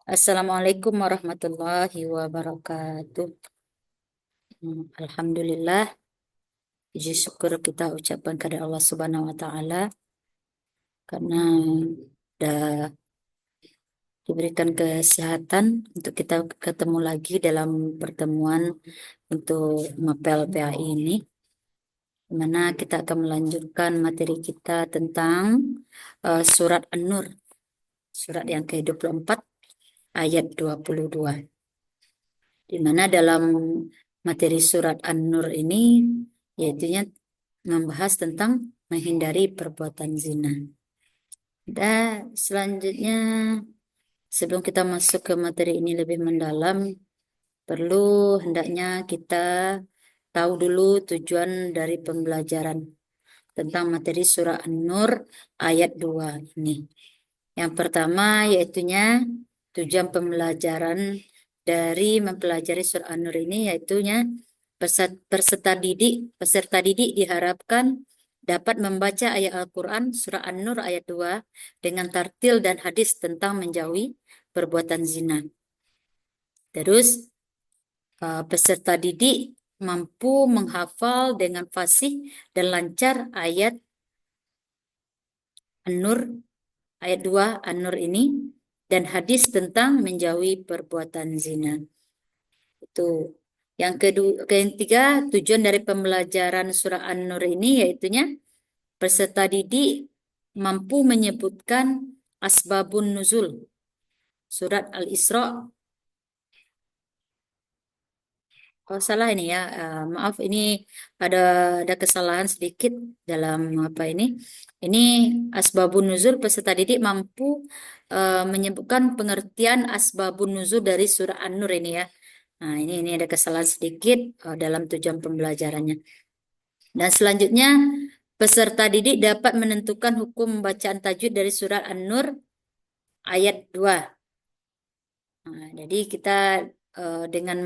Assalamualaikum warahmatullahi wabarakatuh. Alhamdulillah, puji syukur kita ucapkan kepada Allah Subhanahu wa Ta'ala karena sudah diberikan kesehatan untuk kita ketemu lagi dalam pertemuan untuk mapel PAI ini, di mana kita akan melanjutkan materi kita tentang surat An-Nur, surat yang ke-24 ayat 22. Di mana dalam materi surat An-Nur ini yaitunya membahas tentang menghindari perbuatan zina. Dan selanjutnya sebelum kita masuk ke materi ini lebih mendalam, perlu hendaknya kita tahu dulu tujuan dari pembelajaran tentang materi surah An-Nur ayat 2 ini. Yang pertama yaitunya tujuan pembelajaran dari mempelajari surah An-Nur ini yaitunya peserta didik diharapkan dapat membaca ayat Al-Quran surah An-Nur ayat 2 dengan tartil dan hadis tentang menjauhi perbuatan zina. Terus peserta didik mampu menghafal dengan fasih dan lancar ayat An-Nur ayat 2 An-Nur ini dan hadis tentang menjauhi perbuatan zina. Itu. Yang ketiga, tujuan dari pembelajaran surah An-Nur ini yaitunya peserta didik mampu menyebutkan asbabun nuzul surat Al-Isra. Oh, salah ini ya. Maaf, ini ada kesalahan sedikit dalam apa ini. Ini asbabun nuzul peserta didik mampu menyebutkan pengertian asbabun nuzul dari surah An-Nur ini ya. Nah, ini ada kesalahan sedikit dalam tujuan pembelajarannya. Dan selanjutnya, peserta didik dapat menentukan hukum bacaan tajwid dari surat An-Nur ayat 2. Nah, jadi kita dengan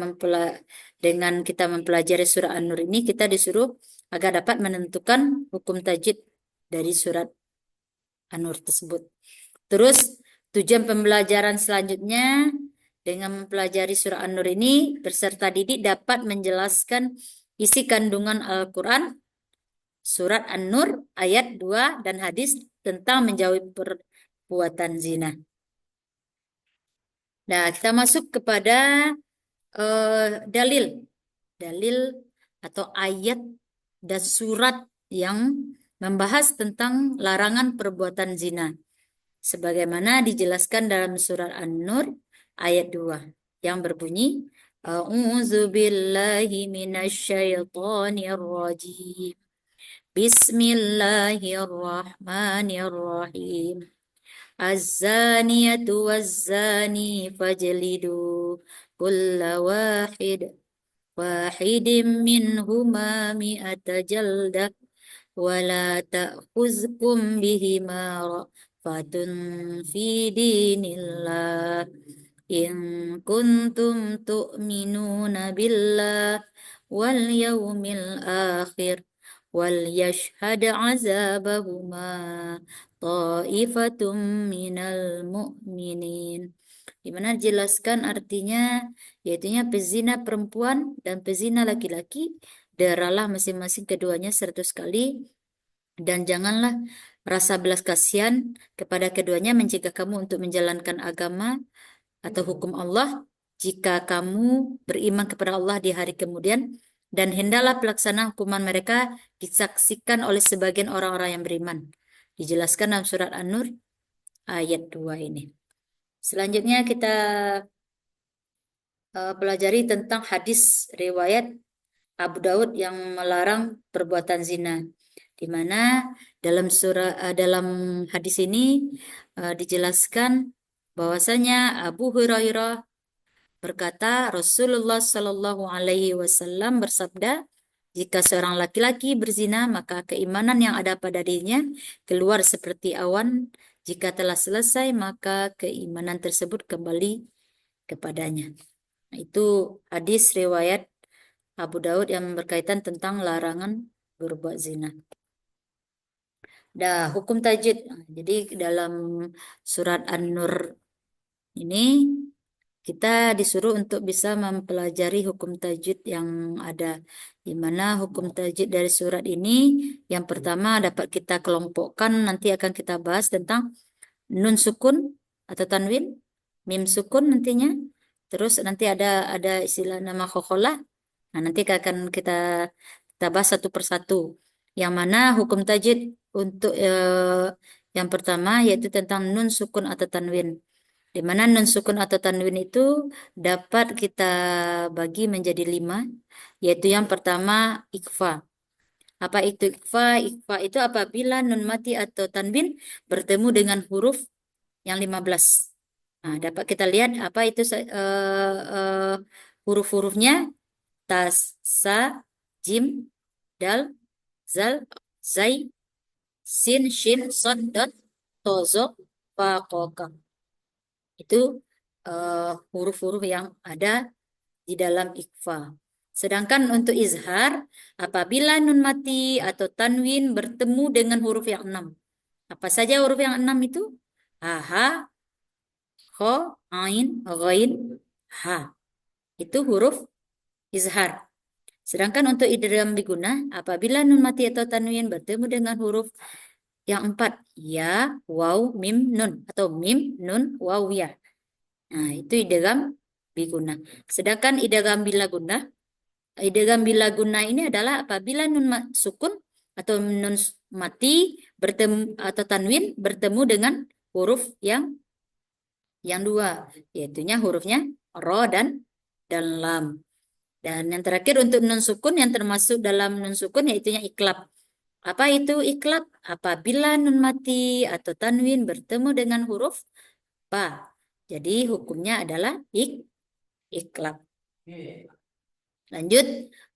kita mempelajari surah An-Nur ini, kita disuruh agar dapat menentukan hukum tajwid dari surat An-Nur tersebut. Terus, tujuan pembelajaran selanjutnya dengan mempelajari surah An-Nur ini, peserta didik dapat menjelaskan isi kandungan Al-Quran, surat An-Nur ayat 2 dan hadis tentang menjauhi perbuatan zina. Nah, kita masuk kepada dalil atau ayat dan surat yang membahas tentang larangan perbuatan zina. Sebagaimana dijelaskan dalam surat An-Nur ayat 2 yang berbunyi A'udzu billahi minasyaitonir rajim. Bismillahirrahmanirrahim. Az-zaniyatu waz-zani fajlidu kulla wahidim minhuma mi'ata jaldah wa la ta'khuzkum bihima ra'fatun fi dinillah in kuntum tu'minuna billah wal yawmil akhir wal yashhad azabahuma ta'ifatum minal mu'minin. Di mana dijelaskan artinya yaitunya pezina perempuan dan pezina laki-laki deralah masing-masing keduanya 100 kali dan janganlah rasa belas kasihan kepada keduanya mencegah kamu untuk menjalankan agama atau hukum Allah jika kamu beriman kepada Allah di hari kemudian dan hendaklah pelaksana hukuman mereka disaksikan oleh sebagian orang-orang yang beriman. Dijelaskan dalam surat An-Nur ayat 2 ini. Selanjutnya kita pelajari tentang hadis riwayat Abu Daud yang melarang perbuatan zina. Di mana dalam hadis ini dijelaskan bahwasanya Abu Hurairah berkata Rasulullah Shallallahu Alaihi Wasallam bersabda, jika seorang laki-laki berzina maka keimanan yang ada pada dirinya keluar seperti awan. Jika telah selesai maka keimanan tersebut kembali kepadanya. Itu hadis riwayat Abu Daud yang berkaitan tentang larangan berbuat zina. Hukum tajwid. Jadi dalam surat An-Nur ini kita disuruh untuk bisa mempelajari hukum tajwid yang ada. Di mana hukum tajwid dari surat ini yang pertama dapat kita kelompokkan, nanti akan kita bahas tentang nun sukun atau tanwin, mim sukun nantinya. Terus nanti ada istilah nama khokholah. Nah, nanti akan kita bahas satu persatu. Yang mana hukum tajwid untuk yang pertama yaitu tentang nun sukun atau tanwin. Di mana nun sukun atau tanwin itu dapat kita bagi menjadi 5, yaitu yang pertama ikfa. Apa itu ikfa? Ikfa itu apabila nun mati atau tanwin bertemu dengan huruf yang 15. Nah, dapat kita lihat apa itu huruf-hurufnya: tas, sa, jim, dal, zal, zai, sin, shin, sod, dot, tozo, fa, koka. Itu huruf-huruf yang ada di dalam ikfa. Sedangkan untuk izhar, apabila nun mati atau tanwin bertemu dengan huruf yang 6. Apa saja huruf yang 6 itu? Ha, kho, ain, ghain, ha. Itu huruf izhar. Sedangkan untuk idgham bigunnah, apabila nun mati atau tanwin bertemu dengan huruf yang 4, ya, waw, mim, nun, atau mim, nun, waw, ya. Nah, itu idgham bigunnah. Sedangkan idgham bila gunnah ini adalah apabila nun sukun atau nun mati bertemu atau tanwin bertemu dengan huruf yang 2, yaitunya hurufnya ro dan lam. Dan yang terakhir untuk nun sukun yang termasuk dalam nun sukun yaitunya iklab. Apa itu iklab? Apabila nun mati atau tanwin bertemu dengan huruf ba. Jadi hukumnya adalah iklab. Lanjut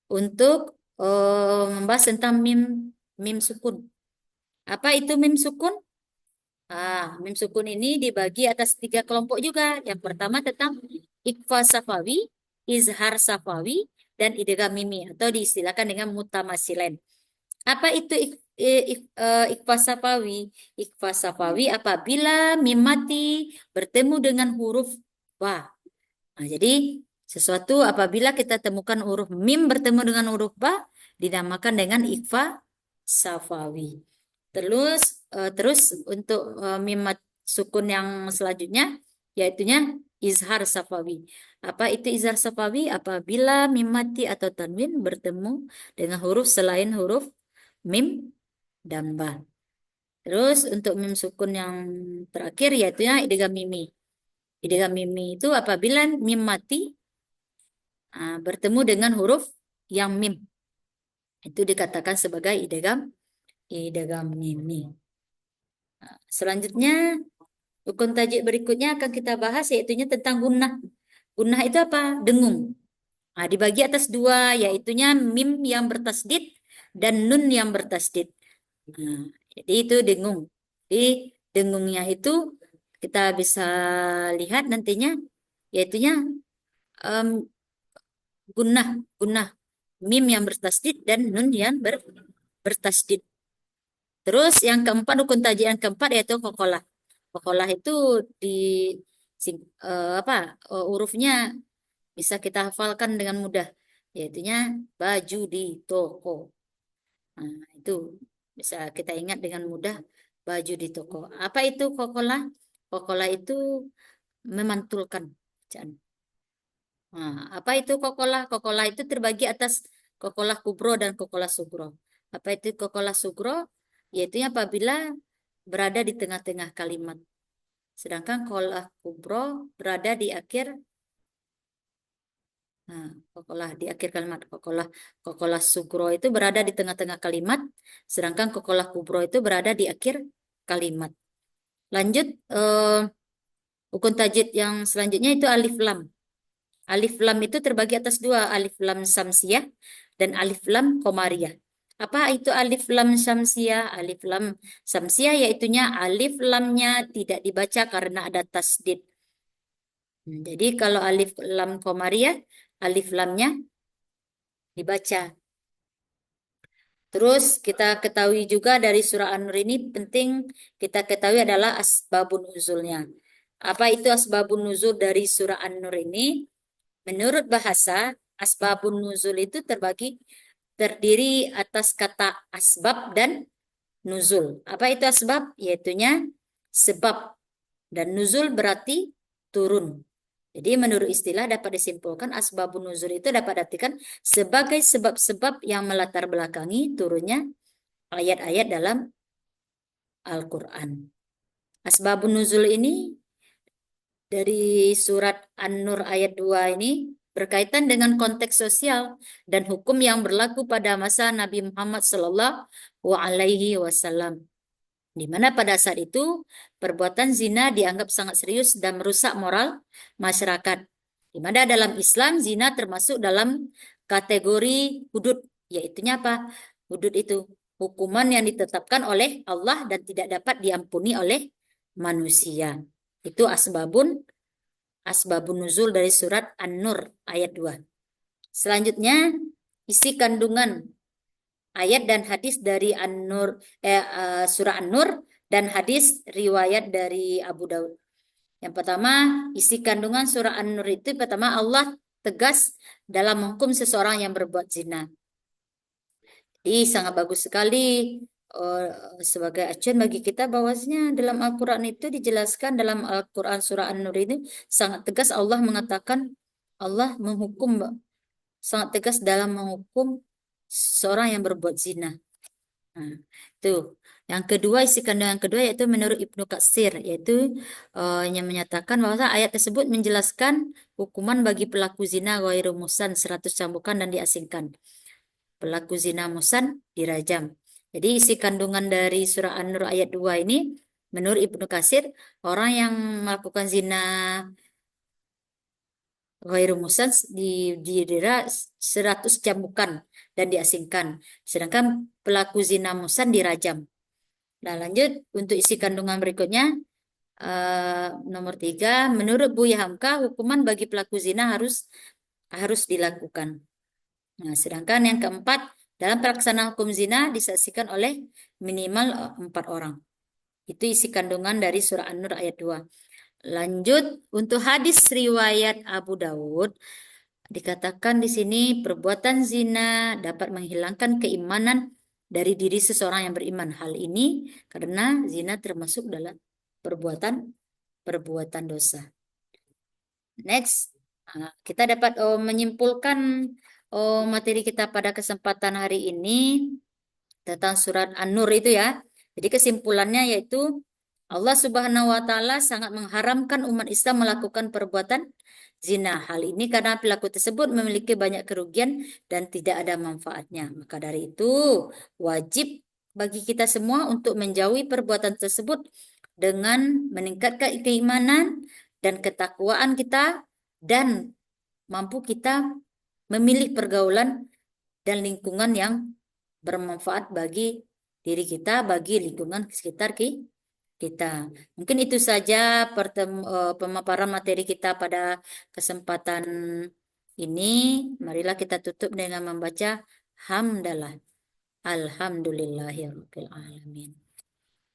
untuk membahas tentang mim sukun. Apa itu mim sukun? Mim sukun ini dibagi atas 3 kelompok juga. Yang pertama tentang ikfa safawi, izhar safawi, dan idgham mimi atau diistilahkan dengan mutamasilen. Apa itu ikfa safawi? Ikfa safawi apabila mim mati bertemu dengan huruf ba. Nah, jadi sesuatu apabila kita temukan huruf mim bertemu dengan huruf ba dinamakan dengan ikfa safawi. Terus untuk mim sukun yang selanjutnya yaitunya izhar safawi. Apa itu izhar safawi? Apabila mim mati atau tanwin bertemu dengan huruf selain huruf mim dan ba. Terus untuk mim sukun yang terakhir yaitunya idgham mimi. Idgham mimi itu apabila mim mati bertemu dengan huruf yang mim. Itu dikatakan sebagai idgham mimi. Selanjutnya rukun tajwid berikutnya akan kita bahas yaitunya tentang gunnah. Gunnah itu apa? Dengung. Dibagi atas 2 yaitunya mim yang bertasdid dan nun yang bertasdid. Jadi itu dengung. Jadi dengungnya itu kita bisa lihat nantinya yaitunya gunnah, mim yang bertasdid dan nun yang bertasdid. Terus yang keempat rukun tajwid yang keempat yaitu kokolah. Kokolah itu di hurufnya bisa kita hafalkan dengan mudah, yaitunya baju di toko. Nah, itu bisa kita ingat dengan mudah, baju di toko. Apa itu kokolah? Kokolah itu memantulkan bacaan. Nah, apa itu kokolah? Kokolah itu terbagi atas kokolah kubro dan kokolah sugro. Apa itu kokolah sugro? Yaitu apabila berada di tengah-tengah kalimat. Sedangkan kokolah kubro berada di akhir. Nah, kokolah di akhir kalimat. Kokolah sugro itu berada di tengah-tengah kalimat. Sedangkan kokolah kubro itu berada di akhir kalimat. Lanjut, rukun tajwid yang selanjutnya itu alif lam. Alif lam itu terbagi atas 2, alif lam samsiyah dan alif lam komariyah. Apa itu alif lam samsiyah? Alif lam samsiyah yaitunya alif lamnya tidak dibaca karena ada tasdid. Jadi kalau alif lam komariyah, alif lamnya dibaca. Terus kita ketahui juga dari surah An-Nur ini penting kita ketahui adalah asbabun nuzulnya. Apa itu asbabun nuzul dari surah An-Nur ini? Menurut bahasa, asbabun nuzul itu terdiri atas kata asbab dan nuzul. Apa itu asbab? Yaitunya sebab, dan nuzul berarti turun. Jadi menurut istilah dapat disimpulkan asbabun nuzul itu dapat diartikan sebagai sebab-sebab yang melatar belakangi turunnya ayat-ayat dalam Al-Quran. Asbabun nuzul ini dari surat An-Nur ayat 2 ini berkaitan dengan konteks sosial dan hukum yang berlaku pada masa Nabi Muhammad Sallallahu Alaihi Wasallam. Di mana pada saat itu perbuatan zina dianggap sangat serius dan merusak moral masyarakat. Di mana dalam Islam zina termasuk dalam kategori hudud, yaitu apa? Hudud itu hukuman yang ditetapkan oleh Allah dan tidak dapat diampuni oleh manusia. Itu asbabun nuzul dari surat An-Nur ayat 2. Selanjutnya, isi kandungan ayat dan hadis dari surah An-Nur dan hadis riwayat dari Abu Daud. Yang pertama, isi kandungan surah An-Nur itu pertama Allah tegas dalam menghukum seseorang yang berbuat zina. Jadi sangat bagus sekali eh, sebagai acuan bagi kita bahwasanya dalam Al-Quran itu dijelaskan dalam Al-Quran surah An-Nur itu sangat tegas Allah mengatakan Allah menghukum sangat tegas dalam menghukum seseorang yang berbuat zina. Nah, itu. Yang kedua, isi kandungan yang kedua yaitu menurut Ibnu Katsir, yaitu yang menyatakan bahwa ayat tersebut menjelaskan hukuman bagi pelaku zina ghairu musan 100 cambukan dan diasingkan. Pelaku zina musan dirajam. Jadi isi kandungan dari surah An-Nur ayat 2 ini menurut Ibnu Katsir, orang yang melakukan zina ghairu musan didera 100 cambukan dan diasingkan. Sedangkan pelaku zina musan dirajam. Nah, lanjut untuk isi kandungan berikutnya. Nomor 3, menurut Buya Hamka, hukuman bagi pelaku zina harus dilakukan. Nah, sedangkan yang keempat, dalam pelaksanaan hukum zina disaksikan oleh minimal 4 orang. Itu isi kandungan dari surah An-Nur ayat 2. Lanjut untuk hadis riwayat Abu Dawud, dikatakan di sini perbuatan zina dapat menghilangkan keimanan dari diri seseorang yang beriman. Hal ini karena zina termasuk dalam perbuatan dosa. Next, kita dapat menyimpulkan materi kita pada kesempatan hari ini tentang surat An-Nur itu ya. Jadi kesimpulannya yaitu Allah Subhanahu wa taala sangat mengharamkan umat Islam melakukan perbuatan zina. Hal ini karena pelaku tersebut memiliki banyak kerugian dan tidak ada manfaatnya. Maka dari itu wajib bagi kita semua untuk menjauhi perbuatan tersebut dengan meningkatkan keimanan dan ketakwaan kita dan mampu kita memilih pergaulan dan lingkungan yang bermanfaat bagi diri kita, bagi lingkungan sekitar kita. Mungkin itu saja pemaparan materi kita pada kesempatan ini. Marilah kita tutup dengan membaca hamdalah. Alhamdulillahirabbil alamin.